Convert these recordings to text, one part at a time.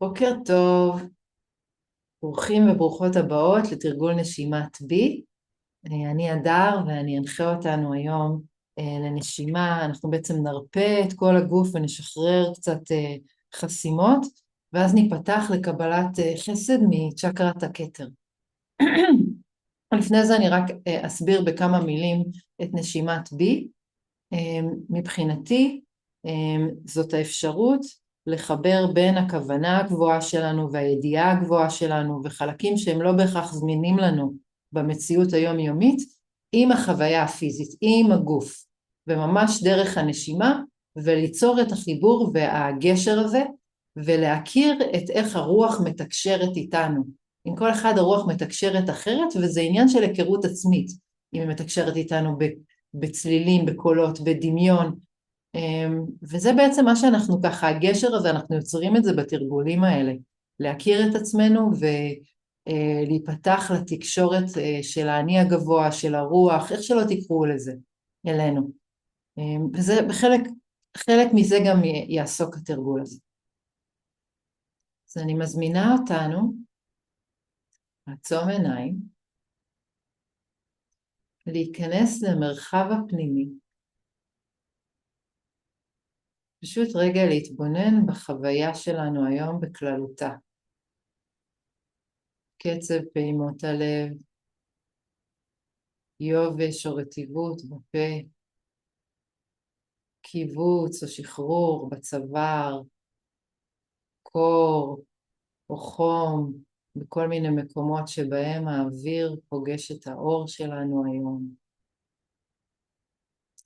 בוקר טוב, ברוכים וברוכות הבאות לתרגול נשימת בי. אני הדר ואני אנחה אותנו היום לנשימה. אנחנו בעצם נרפה את כל הגוף ונשחרר קצת חסימות, ואז ניפתח לקבלת חסד מצ'קרת הכתר. לפני זה אני רק אסביר בכמה מילים את נשימת בי. מבחינתי זאת האפשרות לחבר בין הכוונה הגבוהה שלנו והידיעה הגבוהה שלנו וחלקים שהם לא בהכרח זמינים לנו במציאות היומיומית עם החוויה הפיזית, עם הגוף, וממש דרך הנשימה, וליצור את החיבור והגשר הזה ולהכיר את איך הרוח מתקשרת איתנו. עם כל אחד הרוח מתקשרת אחרת, וזה עניין של היכרות עצמית, אם היא מתקשרת איתנו בצלילים, בקולות, בדמיון, וזה בעצם מה שאנחנו ככה, הגשר הזה, אנחנו יוצרים את זה בתרגולים האלה, להכיר את עצמנו ולהיפתח לתקשורת של האני הגבוה, של הרוח, איך שלא תקראו לזה, אלינו. וזה חלק מזה גם יעסוק התרגול הזה. אז אני מזמינה אותנו לעצום עיניים, להיכנס למרחב הפנימי, פשוט רגע להתבונן בחוויה שלנו היום בכללותה. קצב פעימות הלב, יובש או רטיבות בפה, קיבוץ או שחרור בצוואר, קור או חום, בכל מיני מקומות שבהם האוויר פוגש את האור שלנו היום.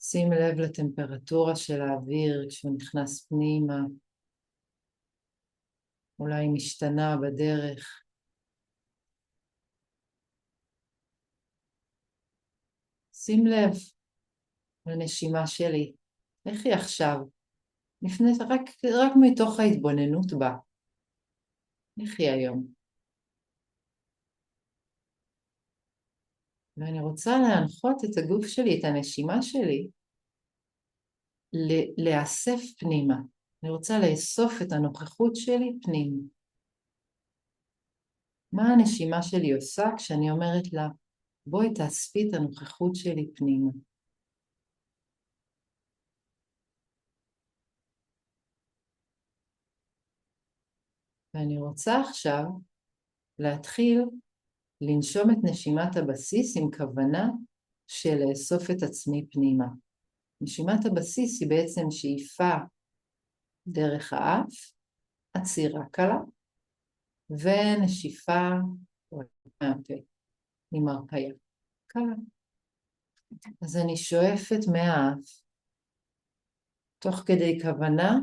שים לב לטמפרטורה של האוויר כשהוא נכנס פנימה, אולי משתנה בדרך. שים לב לנשימה שלי, איך היא עכשיו? רק מתוך ההתבוננות בה. איך היא היום? ואני רוצה להנחות את הגוף שלי, את הנשימה שלי, לאסף פנימה. אני רוצה לאסוף את הנוכחות שלי פנימה. מה הנשימה שלי עושה כשאני אומרת לה, בואי תאספי את הנוכחות שלי פנימה. ואני רוצה עכשיו להתחיל לנשום את נשימת הבסיס עם כוונה של לאסוף את עצמי פנימה. נשימת הבסיס היא בעצם שאיפה דרך האף, עצירה קלה, ונשיפה מהפה, עם הרפיה קלה. אז אני שואפת מהאף, תוך כדי כוונה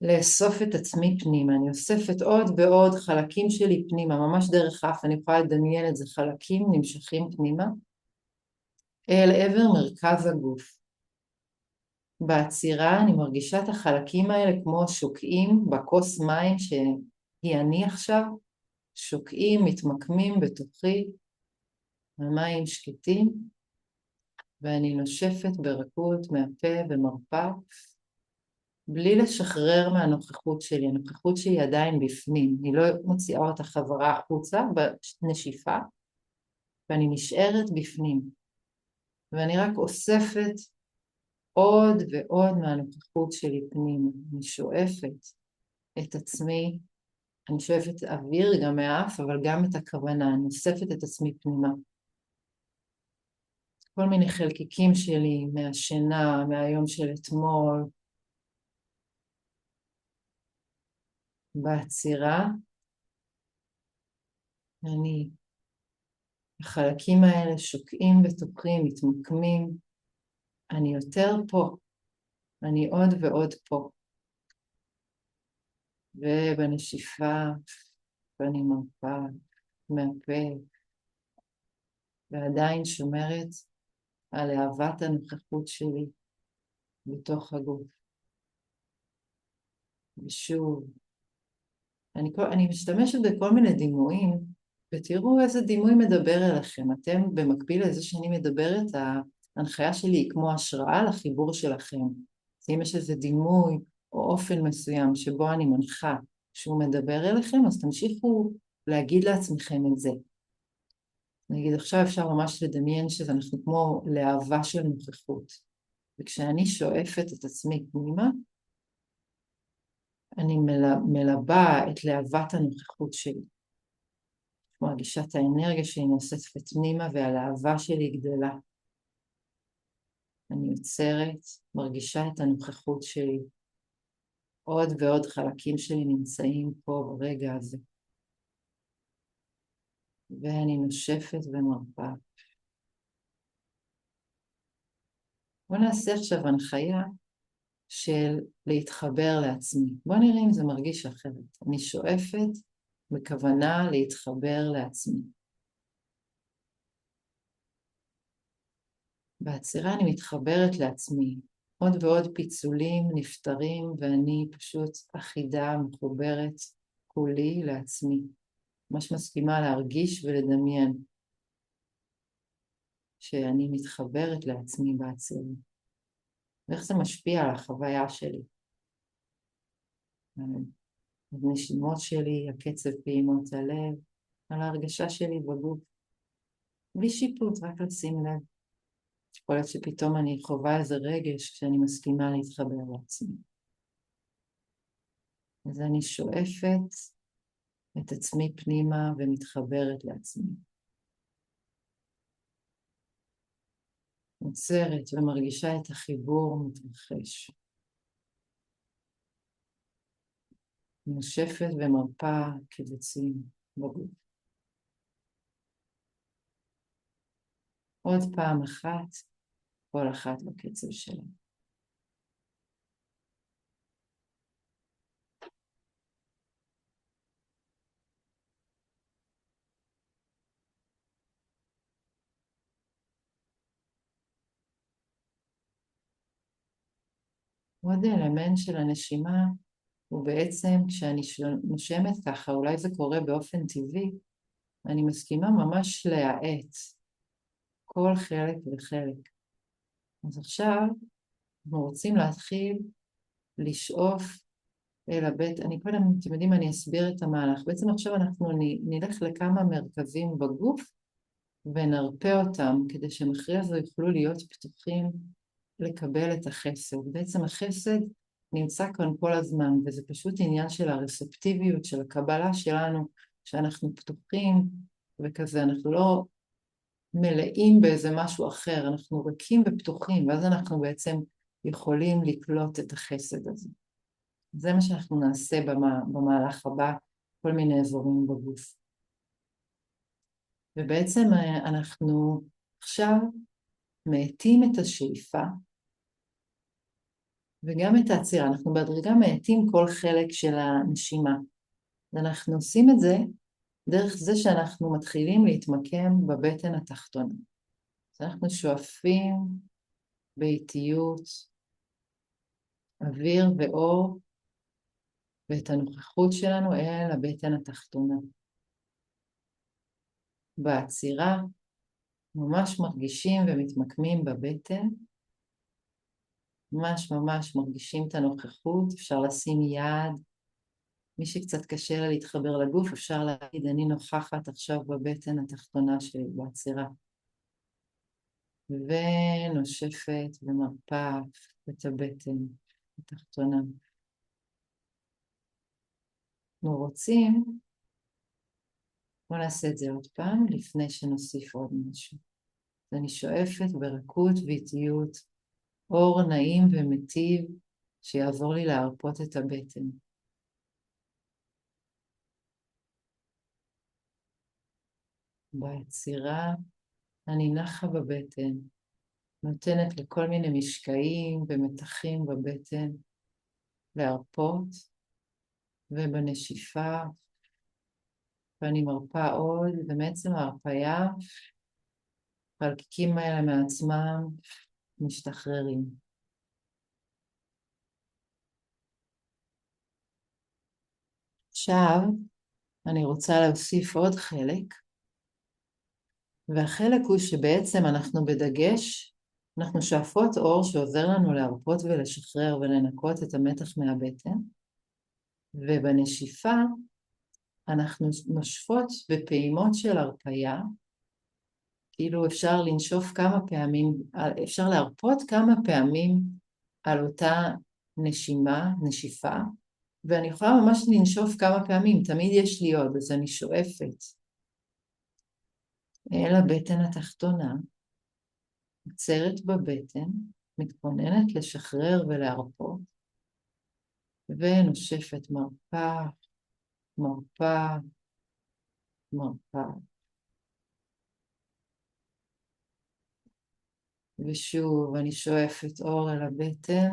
לאסוף את עצמי פנימה. אני אוספת עוד ועוד חלקים שלי פנימה, ממש דרך האף, אני יכולה לדמיין את זה, חלקים נמשכים פנימה, אל עבר מרכז הגוף. בעצירה אני מרגישה את החלקים האלה כמו שוקעים בכוס מים שהיא אני עכשיו, שוקעים, מתמקמים בתוכי, המים שקטים, ואני נושפת ברכות מהפה ומרפא, בלי לשחרר מהנוכחות שלי. הנוכחות שלי עדיין בפנים, אני לא מוציאה אותה חזרה החוצה בנשיפה, ואני נשארת בפנים, ואני רק אוספת עוד ועוד מהנוכחות שלי פנימה. אני שואפת את עצמי, אני שואפת אוויר גם מהאף, אבל גם את הכוונה, אני אוספת את עצמי פנימה. כל מיני חלקיקים שלי מהשינה, מהיום של אתמול, בעצירה, החלקים האלה שוקעים בתוכי, מתמקמים, אני יותר פה, אני עוד ועוד פה. ובנשיפה, ואני מרפה מהפה, ועדיין שומרת על אהבת הנוכחות שלי בתוך הגוף. ושוב, אני משתמשת בכל מיני דימויים, ותראו איזה דימוי מדבר אליכם. אתם במקביל לזה שאני מדברת, ההנחיה שלי היא כמו השראה לחיבור שלכם. אז אם יש איזה דימוי או אופן מסוים שבו אני מנחה שהוא מדבר אליכם, אז תמשיכו להגיד לעצמכם את זה. נגיד עכשיו אפשר ממש לדמיין שאנחנו כמו להבה של נוכחות, וכשאני שואפת את עצמי פנימה, אני מלבה את להבת הנוכחות שלי. מרגישה את האנרגיה שהיא נוספת פנימה והלהבה שלי גדלה. אני יוצרת, מרגישה את הנוכחות שלי. עוד ועוד חלקים שלי נמצאים פה ברגע הזה. ואני נושפת ומרפאה. בואו נעשה עכשיו הנחיה של להתחבר לעצמי. בואו נראה אם זה מרגיש אחרת. אני שואפת בכוונה להתחבר לעצמי. בעצירה אני מתחברת לעצמי. עוד ועוד פיצולים נפטרים ואני פשוט אחידה, מחוברת כולי לעצמי. ממש מסכימה להרגיש ולדמיין שאני מתחברת לעצמי בעצירה. ואיך זה משפיע על החוויה שלי. הנשימות שלי, הקצב פעימות הלב, על ההרגשה שלי בגוף. בלי שיפוט, רק לשים לב. יכול להיות שפתאום אני חווה איזה רגש כשאני מסכימה להתחבר לעצמי. אז אני שואפת את עצמי פנימה ומתחברת לעצמי. עוצרת ומרגישה את החיבור מתרחש. נושפת ומרפאה קיבוצים בגוף. עוד פעם אחת, כל אחת בקצב שלה. עוד אלמנט של הנשימה הוא בעצם כשאני נושמת ככה, אולי זה קורה באופן טבעי, אני מסכימה ממש להאט כל חלק וחלק. אז עכשיו אנחנו רוצים להתחיל לשאוף אל הבטן. אני קודם, אתם יודעים, אני אסביר את המהלך. בעצם עכשיו אנחנו נלך לכמה מרכזים בגוף ונרפא אותם כדי שמחרי זה יוכלו להיות פתוחים לקבל את החסד. בעצם החסד נמצא כאן כל הזמן, וזה פשוט עניין של הרספטיביות, של הקבלה שלנו, שאנחנו פתוחים וכזה, אנחנו לא מלאים באיזה משהו אחר, אנחנו ריקים ופתוחים, ואז אנחנו בעצם יכולים לקלוט את החסד הזה. זה מה שאנחנו נעשה במהלך הבא, כל מיני אזורים בגוף. ובעצם אנחנו עכשיו מאטים את השאיפה, וגם את העצירה, אנחנו בהדרגה מאטים כל חלק של הנשימה. ואנחנו עושים את זה דרך זה שאנחנו מתחילים להתמקם בבטן התחתונה. אז אנחנו שואפים באיטיות, אוויר ואור, ואת הנוכחות שלנו אל הבטן התחתונה. בעצירה ממש מרגישים ומתמקמים בבטן, ממש מרגישים את הנוכחות, אפשר לשים יד, מי שקצת קשה לה להתחבר לגוף, אפשר להגיד, אני נוכחת עכשיו בבטן התחתונה שלי, בעצירה. ונושפת ומרפאה את הבטן התחתונה. אנחנו רוצים, בואו נעשה את זה עוד פעם, לפני שנוסיף עוד משהו. אז אני שואפת ברכות ואיטיות, אור נעים ומטיב, שיעזור לי להרפות את הבטן. בעצירה אני נחה בבטן, נותנת לכל מיני משקעים ומתחים בבטן להרפות, ובנשיפה ואני מרפאה עוד, ובעצם ההרפאיה, חלקיקים האלה מעצמם משתחררים. עכשיו אני רוצה להוסיף עוד חלק, והחלק הוא שבעצם אנחנו בדגש, אנחנו שואפות אור שעוזר לנו להרפות ולשחרר ולנקות את המתח מהבטן, ובנשיפה אנחנו נושפות בפעימות של הרפייה, כאילו אפשר לנשוף כמה פעמים, אפשר להרפות כמה פעמים על אותה נשיפה, ואני יכולה ממש לנשוף כמה פעמים, תמיד יש לי עוד, אז אני שואפת אל הבטן התחתונה, עוצרת בבטן, מתכוננת לשחרר ולהרפות, ונושפת מרפא, מרפא, מרפא. ושוב אני שואפת אור אל הבטן,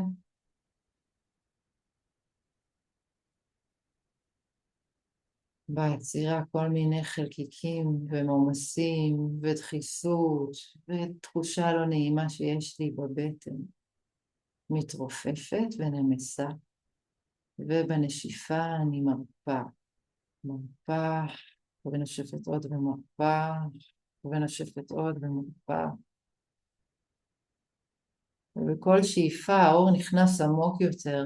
ביצירה כל מיני חלקיקים ומומסים ודחיסות ותחושה לא נעימה שיש לי בבטן, מתרופפת ונמסה, ובנשיפה אני מרפא, מרפא, ונושפת עוד ומרפא, ונושפת עוד ומרפא. ובכל שאיפה האור נכנס עמוק יותר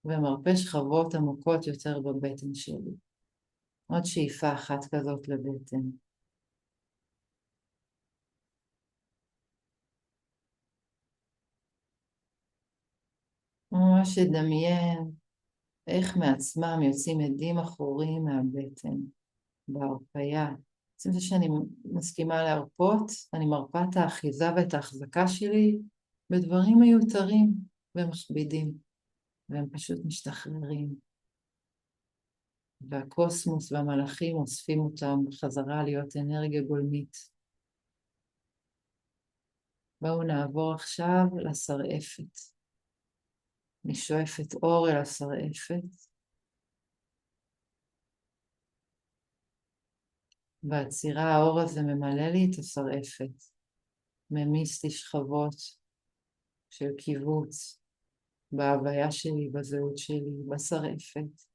ומרפא שכבות עמוקות יותר בבטן שלי. עוד שאיפה אחת כזאת לבטן. ממש לדמיין איך מעצמם יוצאים עדים אחורים מהבטן, בהרפאיה. עצם זה שאני מסכימה להרפות, אני מרפא את האחיזה ואת ההחזקה שלי בדברים מיותרים ומכבידים, והם פשוט משתחררים. והקוסמוס והמלאכים אוספים אותם בחזרה להיות אנרגיה גולמית. בואו נעבור עכשיו לשרעפת. אני שואפת אור אל השרעפת, בעצירה האור הזה ממלא לי את השרעפת, ממיס לי שכבות של קיבוץ בהוויה שלי, בזהות שלי, בשרעפת.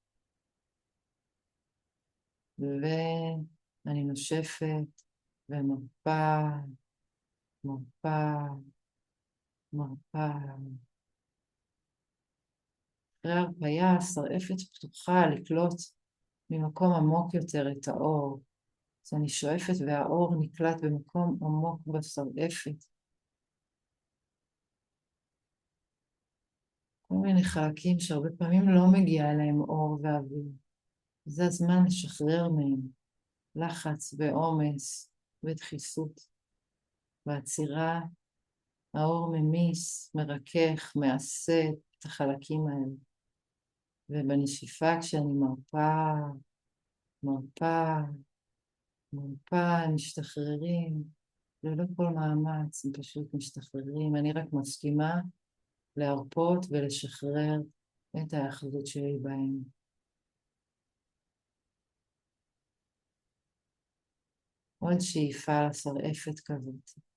ואני נושפת ומרפא, מרפא, מרפא. אחרי הרפאיה, השרעפת פתוחה לקלוט ממקום עמוק יותר את האור. אז אני שואפת והאור נקלט במקום עמוק בשרעפת. כל מיני חלקים שהרבה פעמים לא מגיע אליהם אור ואוויר. זה הזמן לשחרר מהם לחץ ועומס ודחיסות. בעצירה האור ממיס, מרכך, מעשה את החלקים האלה. ובנשיפה כשאני מרפא, מרפא, מרפא, הם משתחררים, ללא כל מאמץ, הם פשוט משתחררים. אני רק מסכימה להרפות ולשחרר את האחדות שלי בהם. עוד שאיפה לשרעפת כזאת.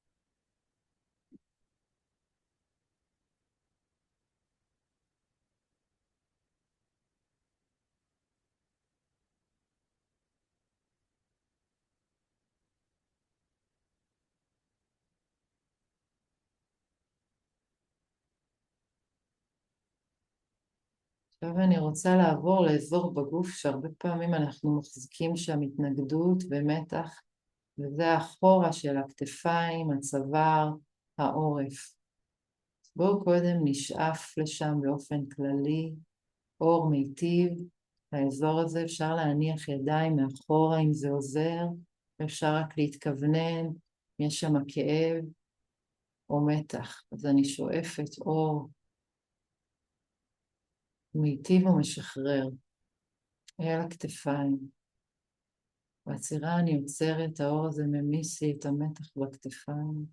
עכשיו אני רוצה לעבור לאזור בגוף שהרבה פעמים אנחנו מחזיקים שם התנגדות ומתח, וזה האחורה של הכתפיים, הצוואר, העורף. בואו קודם נשאף לשם באופן כללי, אור מיטיב. האזור הזה אפשר להניח ידיים מאחורה אם זה עוזר, אפשר רק להתכוונן, יש שם כאב או מתח. אז אני שואפת אור מיטיב ומשחרר אל הכתפיים. בעצירה אני עוצרת, האור הזה ממיס לי את המתח בכתפיים,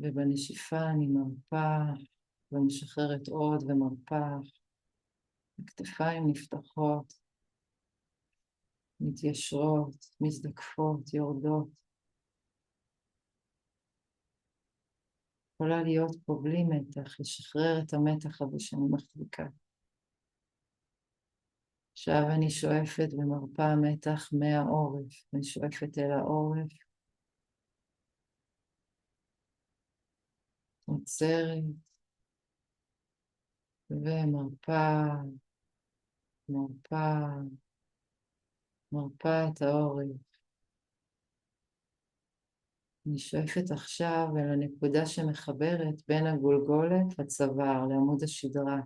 ובנשיפה אני מרפא ומשחררת עוד ומרפא. הכתפיים נפתחות, מתיישרות, מזדקפות, יורדות. יכולה להיות פה בלי מתח, לשחרר את המתח הזה שאני מחזיקה. עכשיו אני שואפת ומרפאה מתח מהעורף, אני שואפת אל העורף, עוצרת ומרפאה, מרפה, מרפה את העורף. אני שואפת עכשיו אל הנקודה שמחברת בין הגולגולת לצוואר, לעמוד השדרה.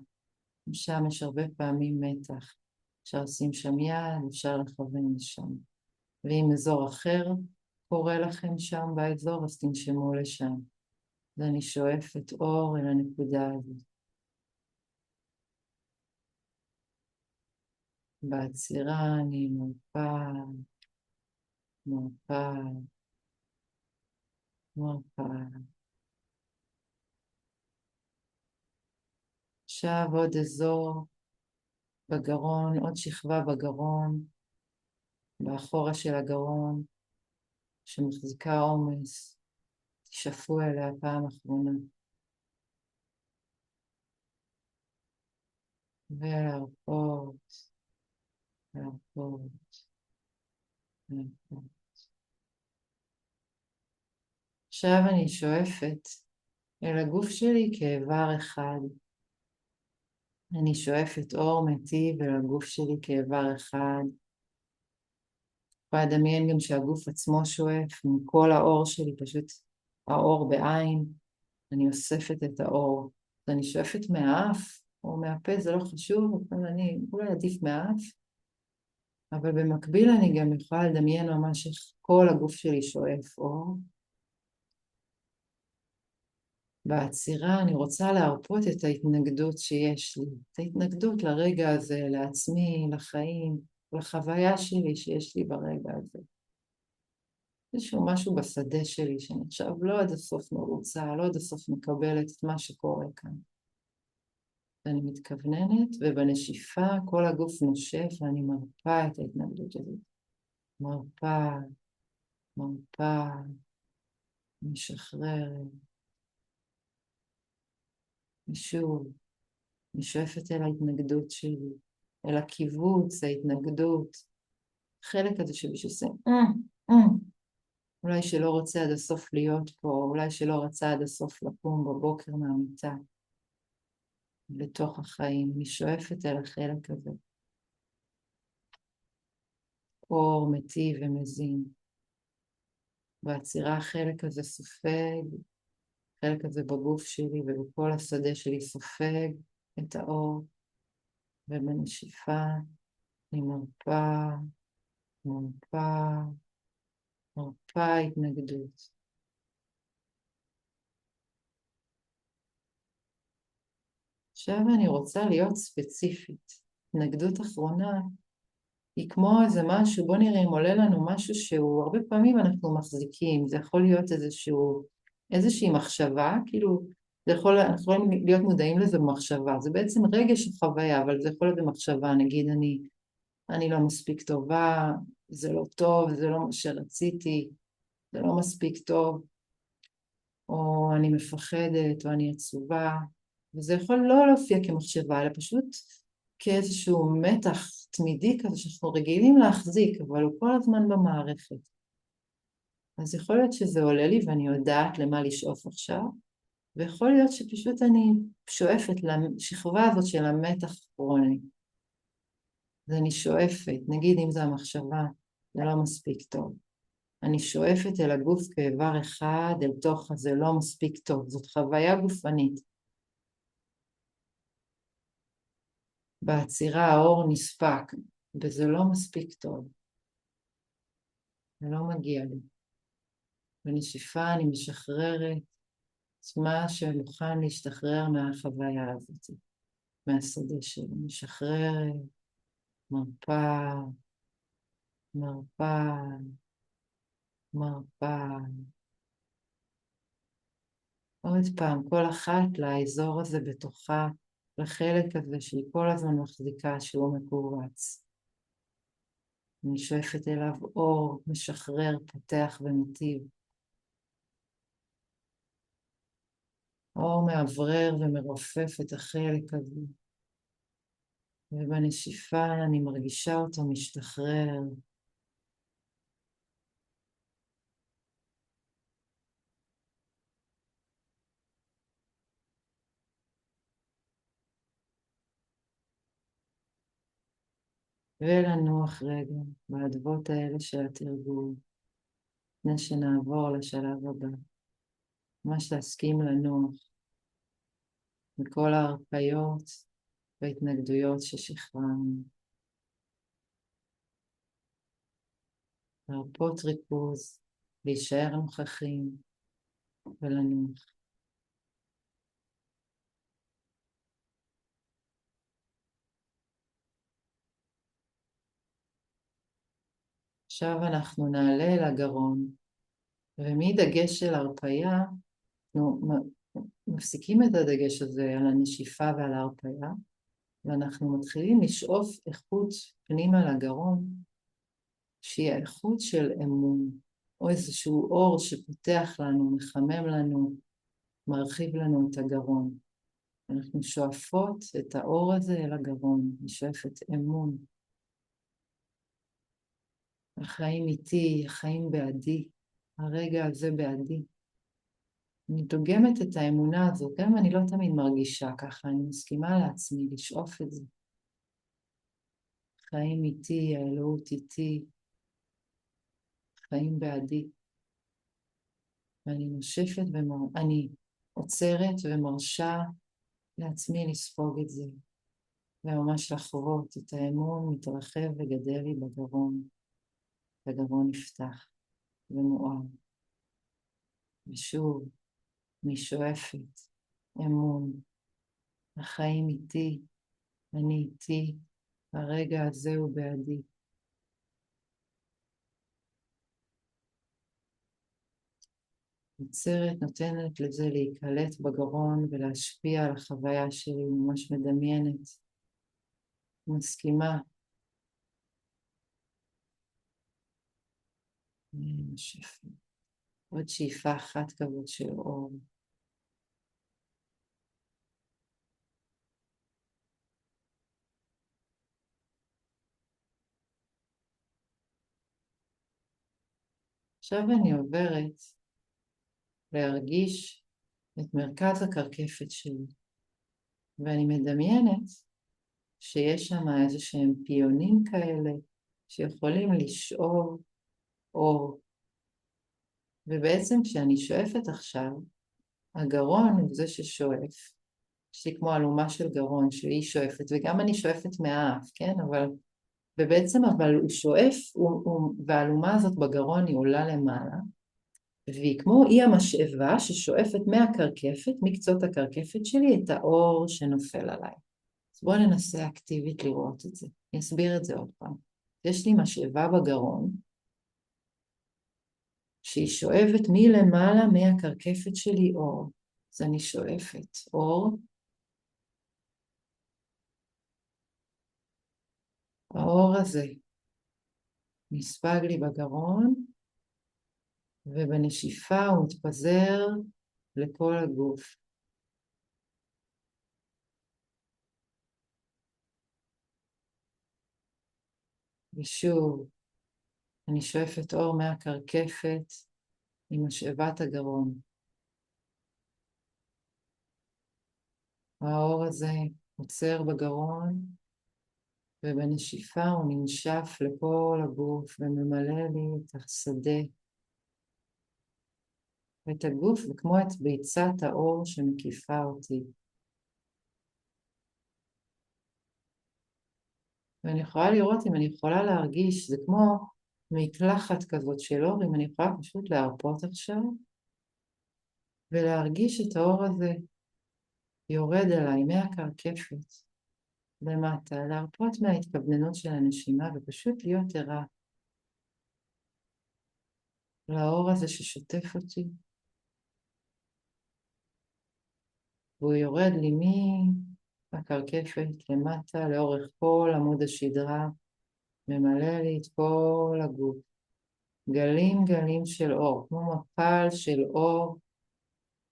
שם יש הרבה פעמים מתח. אפשר לשים שם יד, אפשר לכוון לשם. ואם אזור אחר קורה לכם שם באזור, אז תנשמו לשם. ואני שואפת אור אל הנקודה הזאת. בעצירה אני מרפה, מרפה, מרפה. עכשיו עוד אזור בגרון, עוד שכבה בגרון, באחורה של הגרון, שמחזיקה עומס. תשאפו אליה פעם אחרונה. ולהרפות, להרפות, להרפות. עכשיו אני שואפת אל הגוף שלי כאיבר אחד. אני שואפת אור מיטיב אל הגוף שלי כאיבר אחד. ואדמיין גם שהגוף עצמו שואף, מכל האור שלי, פשוט האור בעין. אני אוספת את האור. ואני שואפת מהאף או מהפה, זה לא חשוב, אבל אני אולי עדיף מהאף. אבל במקביל אני גם יכולה לדמיין ממש איך כל הגוף שלי שואף אור. בעצירה אני רוצה להרפות את ההתנגדות שיש לי, את ההתנגדות לרגע הזה, לעצמי, לחיים, לחוויה שלי שיש לי ברגע הזה. איזשהו משהו בשדה שלי שאני עכשיו לא עד הסוף מרוצה, לא עד הסוף מקבלת את מה שקורה כאן. ואני מתכווננת, ובנשיפה כל הגוף נושף ואני מרפה את ההתנגדות הזאת. מרפה, מרפה, משחררת. ושוב, אני שואפת אל ההתנגדות שלי, אל הקיבוץ, ההתנגדות, חלק הזה שבשביל אולי שלא רוצה עד הסוף להיות פה, אולי שלא רצה עד הסוף לקום בבוקר מהמיטה, לתוך החיים. אני שואפת אל החלק הזה, אור מיטיב ומזין. בעצירה החלק הזה סופג, החלק הזה בגוף שלי ובכל השדה שלי סופג את האור, ובנשיפה אני מרפה, מרפה, מרפה התנגדות. עכשיו אני רוצה להיות ספציפית. התנגדות אחרונה היא כמו איזה משהו, בוא נראה אם עולה לנו משהו שהוא הרבה פעמים אנחנו מחזיקים, זה יכול להיות איזושהי מחשבה, כאילו אנחנו יכולים להיות מודעים לזה במחשבה, זה בעצם רגש או חוויה, אבל זה יכול להיות במחשבה, נגיד אני לא מספיק טובה, זה לא טוב, זה לא מה שרציתי, זה לא מספיק טוב, או אני מפחדת, או אני עצובה, וזה יכול לא להופיע כמחשבה, אלא פשוט כאיזשהו מתח תמידי כזה שאנחנו רגילים להחזיק, אבל הוא כל הזמן במערכת. אז יכול להיות שזה עולה לי ואני יודעת למה לשאוף עכשיו, ויכול להיות שפשוט אני שואפת לשכבה הזאת של המתח כרוני. אז אני שואפת, נגיד אם זה המחשבה, זה לא מספיק טוב. אני שואפת אל הגוף כאיבר אחד, אל תוך זה לא מספיק טוב. זאת חוויה גופנית. בעצירה האור נספק, וזה לא מספיק טוב. זה לא מגיע לי. בנשיפה אני משחררת את מה שמוכן להשתחרר מהחוויה הזאת, מהשדה שלי. משחררת, מרפה, מרפה, מרפה. עוד פעם, כל אחת לאזור הזה בתוכה, לחלק הזה שהיא כל הזמן מחזיקה שהוא מקורץ. אני שואפת אליו אור, משחרר, פותח ומיטיב. אור מעברר ומרופף את החלק הזה. ובנשיפה אני מרגישה אותו משתחרר. ולנוח רגע באדוות האלה של התרגול, לפני שנעבור לשלב הבא. ממש להסכים לנוח מכל ההרפיות וההתנגדויות ששחררנו. להרפות ריכוז, להישאר נוכחים ולנוח. עכשיו אנחנו נעלה לגרון, ומדגש של הרפיה, אנחנו מפסיקים את הדגש הזה על הנשיפה ועל ההרפיה, ואנחנו מתחילים לשאוף איכות פנימה לגרון, שהיא האיכות של אמון, או איזשהו אור שפותח לנו, מחמם לנו, מרחיב לנו את הגרון. אנחנו שואפות את האור הזה אל הגרון, נשואפת אמון. החיים איתי, החיים בעדי, הרגע הזה בעדי. אני דוגמת את האמונה הזאת, גם אני לא תמיד מרגישה ככה, אני מסכימה לעצמי לשאוף את זה. חיים איתי, האלוהות איתי, חיים בעדי. ואני נושפת אני עוצרת ומרשה לעצמי לספוג את זה, וממש לחוות את האמון מתרחב וגדל לי בגרון, והגרון נפתח ומואר. ושוב, אני שואפת אמון, החיים איתי, אני איתי, הרגע הזה הוא בעדי. עוצרת, נותנת לזה להיקלט בגרון ולהשפיע על החוויה שלי, ממש מדמיינת, מסכימה. נשאפה. עוד שאיפה אחת כזאת של אור. עכשיו אני עוברת להרגיש את מרכז הקרקפת שלי, ואני מדמיינת שיש שם איזה שהם פיונים כאלה שיכולים לשאוב אור. ובעצם כשאני שואפת עכשיו, הגרון הוא זה ששואף. יש לי כמו אלומה של גרון שהיא שואפת, וגם אני שואפת מהאף, כן? אבל הוא שואף, והאלומה הזאת בגרון היא עולה למעלה, והיא כמו אי המשאבה ששואפת מהקרקפת, מקצות הקרקפת שלי, את האור שנופל עליי. אז בואו ננסה אקטיבית לראות את זה. אני אסביר את זה עוד פעם. יש לי משאבה בגרון, שהיא שואבת מלמעלה מהקרקפת שלי אור. אז אני שואפת אור. האור הזה נספג לי בגרון, ובנשיפה הוא מתפזר לכל הגוף. ושוב, אני שואפת אור מהקרקפת עם משאבת הגרון. האור הזה עוצר בגרון, ובנשיפה הוא ננשף לכל הגוף וממלא לי את השדה. ואת הגוף וכמו את ביצת האור שמקיפה אותי. ואני יכולה לראות אם אני יכולה להרגיש, זה כמו מקלחת כזאת של אור, אם אני יכולה פשוט להרפות עכשיו, ולהרגיש את האור הזה יורד עליי מהקרקפת למטה, להרפות מההתכווננות של הנשימה ופשוט להיות ערה לאור הזה ששוטף אותי. והוא יורד לי מהקרקפת למטה לאורך כל עמוד השדרה, ממלא לי את כל הגוף. גלים גלים של אור, כמו מפל של אור.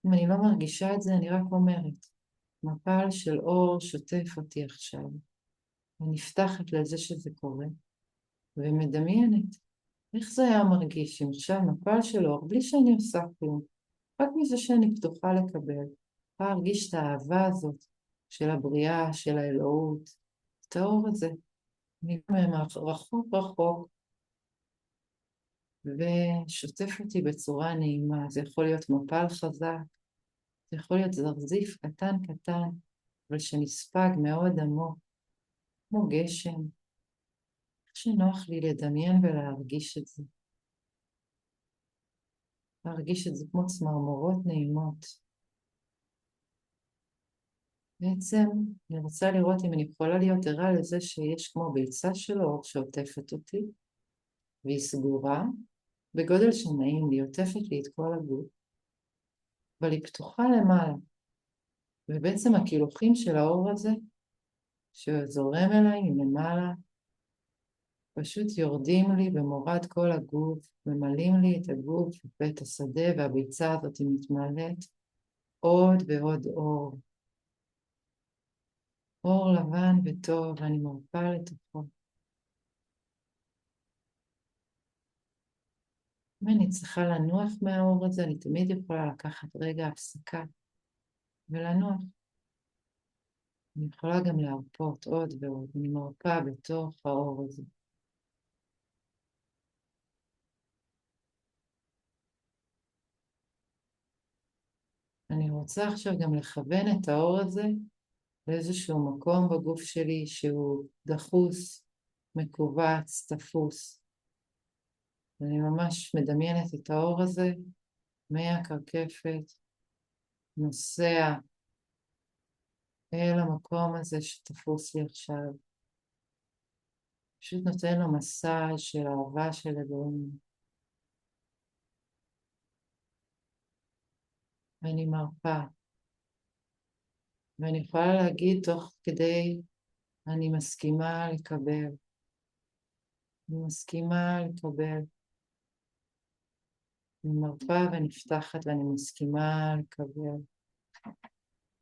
אם אני לא מרגישה את זה, אני רק אומרת. מפל של אור שוטף אותי עכשיו. ונפתחת לזה שזה קורה, ומדמיינת איך זה היה מרגיש אם עכשיו מפל של אור, בלי שאני עושה כלום, רק מזה שאני פתוחה לקבל, להרגיש את האהבה הזאת של הבריאה, של האלוהות, את האור הזה, מגיע מהם רחוק רחוק, ושוטף אותי בצורה נעימה. זה יכול להיות מפל חזק, זה יכול להיות זרזיף קטן קטן, אבל שנספג מאוד עמוק, כמו גשם. איך שנוח לי לדמיין ולהרגיש את זה. להרגיש את זה כמו צמרמורות נעימות. בעצם אני רוצה לראות אם אני יכולה להיות ערה לזה שיש כמו ביצה של אור שעוטפת אותי, והיא סגורה, בגודל שנעים לי, עוטפת לי את כל הגוף, אבל היא פתוחה למעלה. ובעצם הקילוחים של האור הזה, שזורם אליי מלמעלה, פשוט יורדים לי במורד כל הגוף, ממלאים לי את הגוף ואת השדה, והביצה הזאת היא מתמלאת עוד ועוד אור. אור לבן וטוב, ואני מרפה לתוכו. אם אני צריכה לנוח מהאור הזה, אני תמיד יכולה לקחת רגע הפסקה ולנוח. אני יכולה גם להרפות עוד ועוד, אני מרפה בתוך האור הזה. אני רוצה עכשיו גם לכוון את האור הזה לאיזשהו מקום בגוף שלי שהוא דחוס, מקובץ, תפוס. אני ממש מדמיינת את האור הזה מהקרקפת, נוסע אל המקום הזה שתפוס לי עכשיו. פשוט נותן לו מסע של אהבה של אלוהים. ואני מרפה. ואני יכולה להגיד תוך כדי, אני מסכימה לקבל. אני מסכימה לקבל. אני מרפה ונפתחת ואני מסכימה לקבל.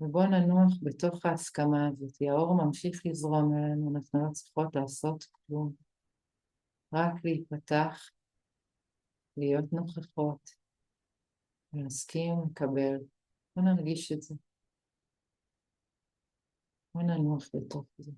ובואו ננוח בתוך ההסכמה הזאת. האור ממשיך לזרום אלינו, אנחנו לא צריכות לעשות כלום. רק להיפתח, להיות נוכחות, ולהסכים לקבל. בואו נרגיש את זה. בואו ננוח בתוך זה.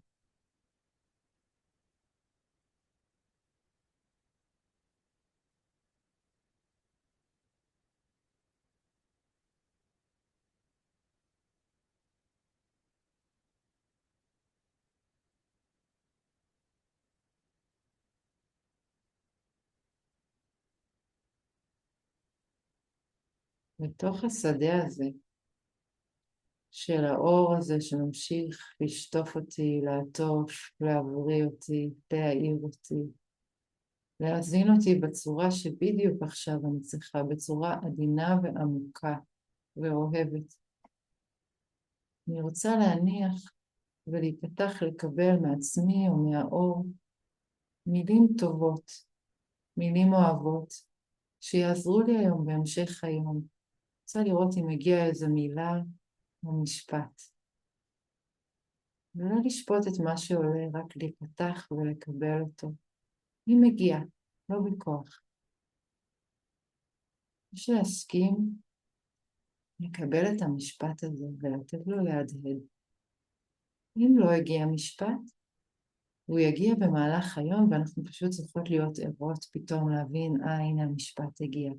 בתוך השדה הזה, של האור הזה שממשיך לשטוף אותי, לעטוף, להבריא אותי, להעיר אותי, להזין אותי בצורה שבדיוק עכשיו אני צריכה, בצורה עדינה ועמוקה ואוהבת. אני רוצה להניח ולהיפתח לקבל מעצמי או מהאור מילים טובות, מילים אוהבות, שיעזרו לי היום בהמשך היום. רוצה לראות אם הגיעה איזו מילה או משפט. ולא לשפוט את מה שעולה, רק להיפתח ולקבל אותו. אם מגיע, לא בכוח. יש להסכים לקבל את המשפט הזה ולתת לו להדהד. אם לא הגיע משפט, הוא יגיע במהלך היום ואנחנו פשוט צריכות להיות ערות פתאום להבין, הנה המשפט הגיע.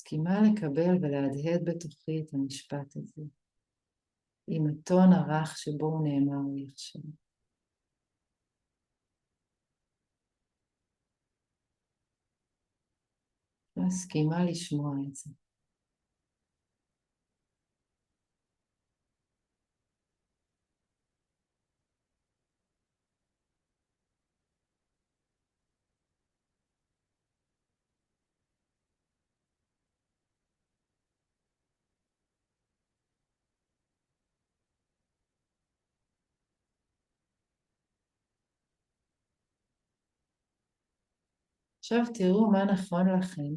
מסכימה לקבל ולהדהד בתוכי את המשפט הזה, עם הטון הרך שבו הוא נאמר לי עכשיו. מסכימה לשמוע את זה. עכשיו תראו מה נכון לכם.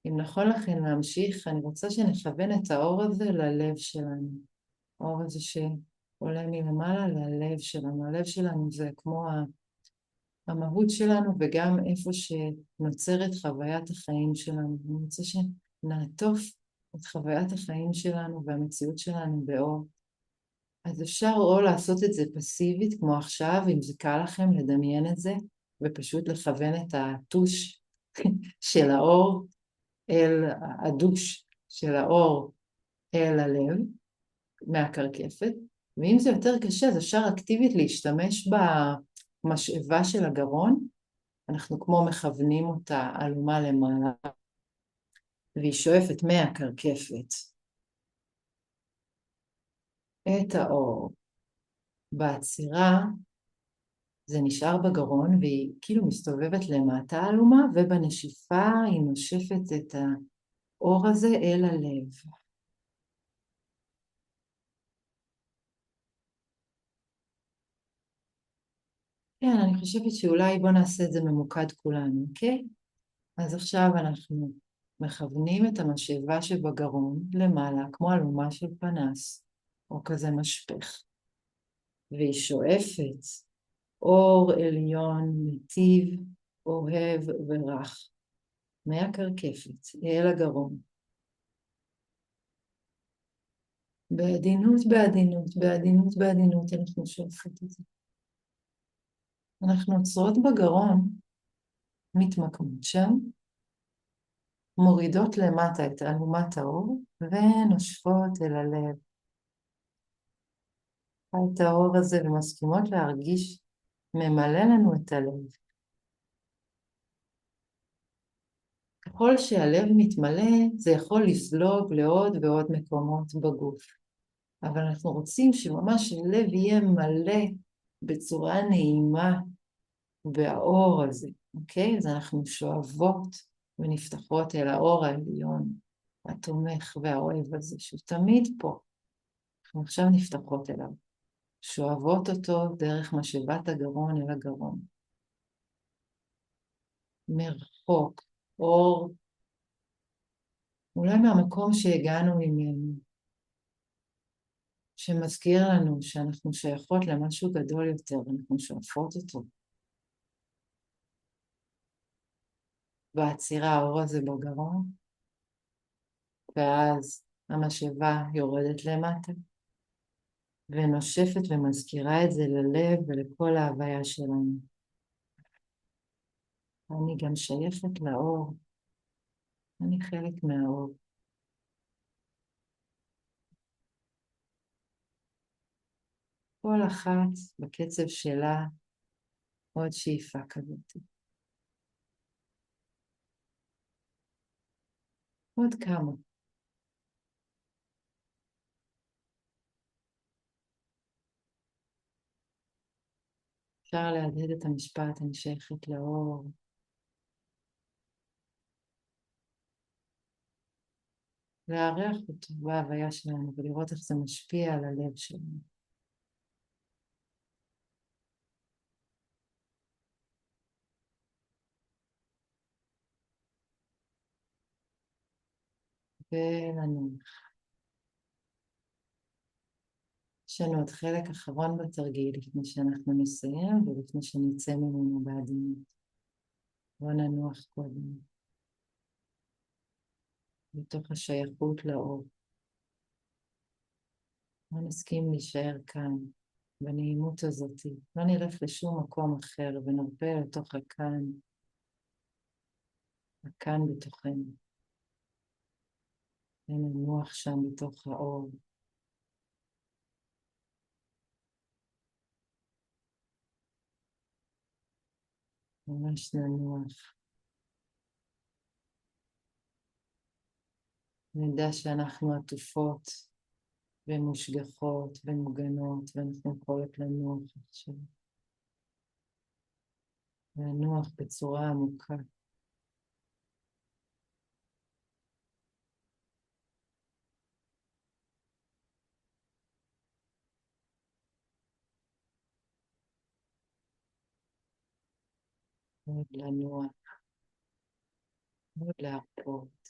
אם נכון לכם להמשיך, אני רוצה שנכוון את האור הזה ללב שלנו. האור הזה שעולה מלמעלה ללב שלנו. הלב שלנו זה כמו המהות שלנו וגם איפה שנוצרת חוויית החיים שלנו. אני רוצה נעטוף את חוויית החיים שלנו והמציאות שלנו באור. אז אפשר או לעשות את זה פסיבית, כמו עכשיו, אם זה קל לכם לדמיין את זה, ופשוט לכוון את הטוש של האור הדוש של האור אל הלב, מהקרקפת, ואם זה יותר קשה, אז אפשר אקטיבית להשתמש במשאבה של הגרון, אנחנו כמו מכוונים אותה עלומה למעלה, והיא שואפת מהקרקפת את האור. בעצירה זה נשאר בגרון, והיא כאילו מסתובבת למטה עלומה, ובנשיפה היא נושפת את האור הזה אל הלב. כן, אני חושבת שאולי בוא נעשה את זה ממוקד כולנו, אוקיי? אז עכשיו אנחנו מכוונים את המשאבה שבגרון למעלה, כמו אלומה של פנס, או כזה משפך, והיא שואפת אור עליון מטיב, אוהב ורך, מהקרקפת אל הגרון. בעדינות, בעדינות, בעדינות, בעדינות, אנחנו שואפות את זה. אנחנו עוצרות בגרון, מתמקמות שם, מורידות למטה את אלומת האור, ונושפות אל הלב. את האור הזה ומסכימות להרגיש ממלא לנו את הלב. ככל שהלב מתמלא, זה יכול לזלוג לעוד ועוד מקומות בגוף. אבל אנחנו רוצים שממש הלב יהיה מלא בצורה נעימה באור הזה, אוקיי? אז אנחנו שואבות ונפתחות אל האור העליון, התומך והאוהב הזה, שהוא תמיד פה. אנחנו עכשיו נפתחות אליו, שואבות אותו דרך משאבת הגרון אל הגרון. מרחוק, אור, אולי מהמקום שהגענו ממנו, שמזכיר לנו שאנחנו שייכות למשהו גדול יותר, אנחנו שואפות אותו. בעצירה האור הזה בגרון, ואז המשאבה יורדת למטה, ונושפת ומזכירה את זה ללב ולכל ההוויה שלנו. אני גם שייכת לאור, אני חלק מהאור. כל אחת בקצב שלה עוד שאיפה כזאת. עוד כמה. אפשר להדהד את המשפט, אני שייכת לאור. לארח אותו בהוויה שלנו ולראות איך זה משפיע על הלב שלנו. ולנוח. יש לנו עוד חלק אחרון בתרגיל לפני שאנחנו נסיים ולפני שנצא ממנו בעדינות. בוא ננוח קודם, בתוך השייכות לאור. לא נסכים להישאר כאן, בנעימות הזאת. לא נלך לשום מקום אחר ונרפה לתוך הכאן, הכאן בתוכנו. וננוח שם בתוך האור. ממש ננוח. נדע שאנחנו עטופות ומושגחות ומוגנות, ואנחנו יכולות לנוח עכשיו. לנוח בצורה עמוקה. עוד לנוח, עוד להרפות.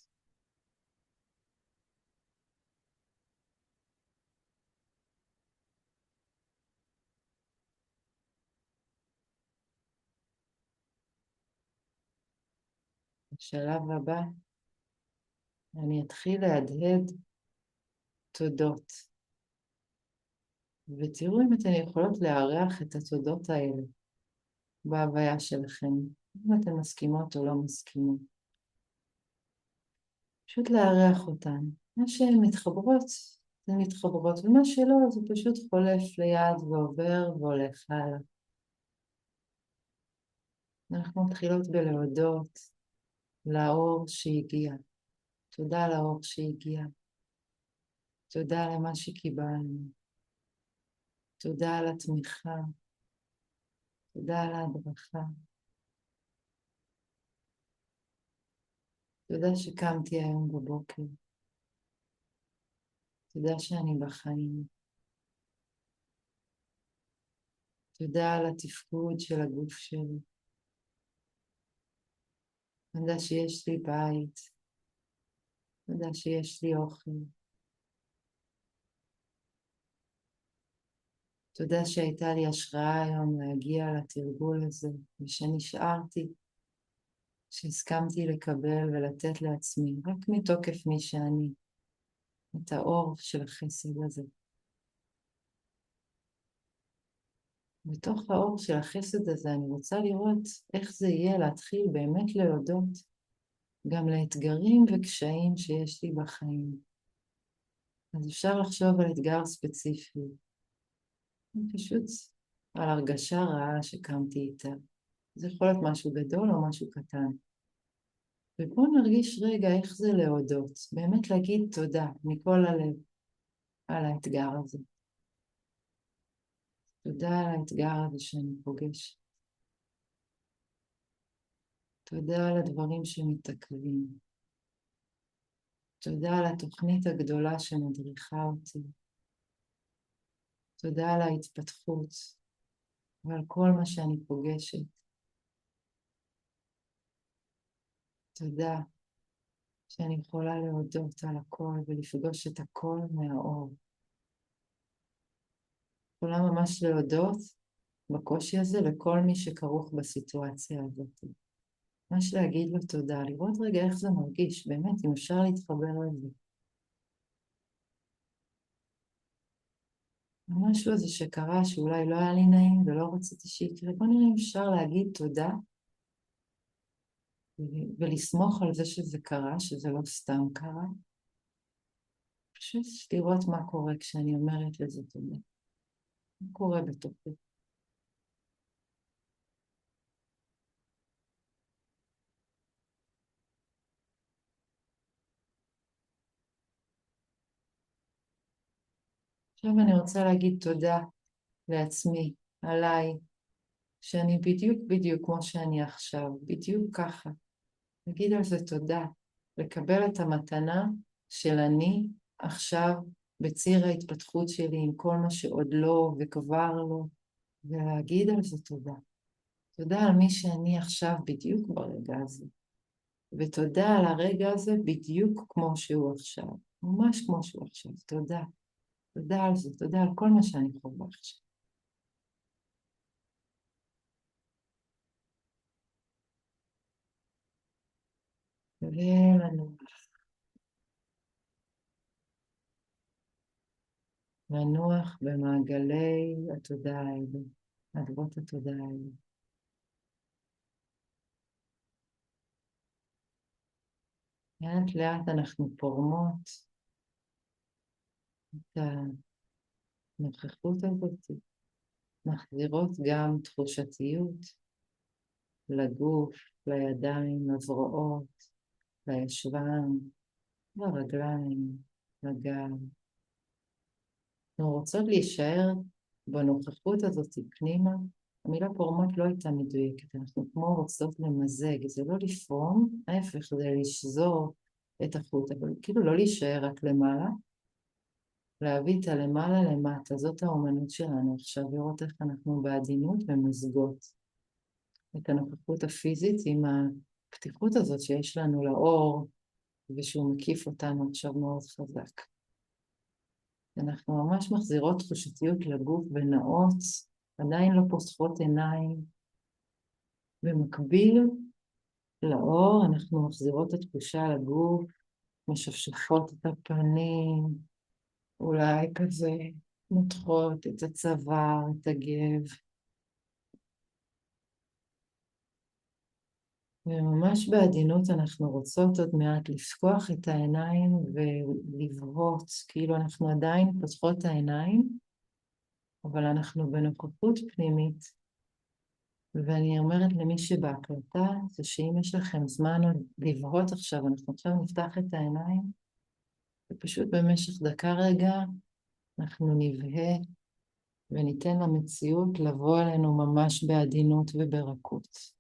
בשלב הבא, אני אתחיל להדהד תודות, ותראו אם אתן יכולות לארח את התודות האלה בהוויה שלכם, אם אתן מסכימות או לא מסכימות. פשוט לארח אותן. מה שהן מתחברות, הן מתחברות, ומה שלא, זה פשוט חולף ליד ועובר והולך הלאה. אנחנו מתחילות בלהודות לאור שהגיע. תודה על האור שהגיע. תודה על מה שקיבלנו. תודה על התמיכה. תודה על ההדרכה. תודה שקמתי היום בבוקר. תודה שאני בחיים. תודה על התפקוד של הגוף שלי. תודה שיש לי בית. תודה שיש לי אוכל. תודה שהייתה לי השראה היום להגיע לתרגול הזה, ושנשארתי, שהסכמתי לקבל ולתת לעצמי, רק מתוקף מי שאני, את האור של החסד הזה. בתוך האור של החסד הזה אני רוצה לראות איך זה יהיה להתחיל באמת להודות גם לאתגרים וקשיים שיש לי בחיים. אז אפשר לחשוב על אתגר ספציפי, פשוט על הרגשה רעה שקמתי איתה. זה יכול להיות משהו גדול או משהו קטן. ובואו נרגיש רגע איך זה להודות, באמת להגיד תודה מכל הלב על האתגר הזה. תודה על האתגר הזה שאני פוגש. תודה על הדברים שמתעכבים. תודה על התוכנית הגדולה שמדריכה אותי. תודה על ההתפתחות ועל כל מה שאני פוגשת. תודה שאני יכולה להודות על הכל ולפגוש את הכל מהאור. יכולה ממש להודות בקושי הזה לכל מי שכרוך בסיטואציה הזאת. ממש להגיד לו תודה, לראות רגע איך זה מרגיש, באמת, אם אפשר להתחבר לזה. משהו הזה שקרה שאולי לא היה לי נעים ולא רציתי שיקרה, בוא נראה אם אפשר להגיד תודה ולסמוך על זה שזה קרה, שזה לא סתם קרה. פשוט לראות מה קורה כשאני אומרת לזה תודה. מה קורה בתוכי. עכשיו אני רוצה להגיד תודה לעצמי, עליי, שאני בדיוק כמו שאני עכשיו, בדיוק ככה. להגיד על זה תודה, לקבל את המתנה של אני עכשיו בציר ההתפתחות שלי עם כל מה שעוד לא וכבר לא, ולהגיד על זה תודה. תודה על מי שאני עכשיו בדיוק ברגע הזה, ותודה על הרגע הזה בדיוק כמו שהוא עכשיו, ממש כמו שהוא עכשיו. תודה. תודה על זה, תודה על כל מה שאני חווה עכשיו. לנוח במעגלי התודה האלה, אדוות התודה האלה. לאט לאט אנחנו פורמות את הנוכחות הזאת, מחזירות גם תחושתיות לגוף, לידיים, לזרועות, לישבן, לרגליים, לגב. אנחנו רוצות להישאר בנוכחות הזאת פנימה. המילה פורמות לא הייתה מדויקת, אנחנו כמו רוצות למזג, זה לא לפרום, ההפך זה לשזור את החוט, אבל כאילו לא להישאר רק למעלה, להביא את הלמעלה למטה, זאת האומנות שלנו עכשיו, לראות איך אנחנו בעדינות ומזגות את הנוכחות הפיזית עם הפתיחות הזאת שיש לנו לאור, ושהוא מקיף אותנו עכשיו מאוד חזק. אנחנו ממש מחזירות תחושתיות לגוף ונאות, עדיין לא פוסחות עיניים. במקביל לאור אנחנו מחזירות את התחושה לגוף, משפשפות את הפנים, אולי כזה מותחות את הצוואר, את הגב. וממש בעדינות אנחנו רוצות עוד מעט לפקוח את העיניים ולבהות, כאילו אנחנו עדיין פותחות את העיניים, אבל אנחנו בנוכחות פנימית. ואני אומרת למי שבהקלטה, זה שאם יש לכם זמן לבהות עכשיו, אנחנו עכשיו נפתח את העיניים, ופשוט במשך דקה רגע אנחנו נבהה וניתן למציאות לבוא אלינו ממש בעדינות וברכות.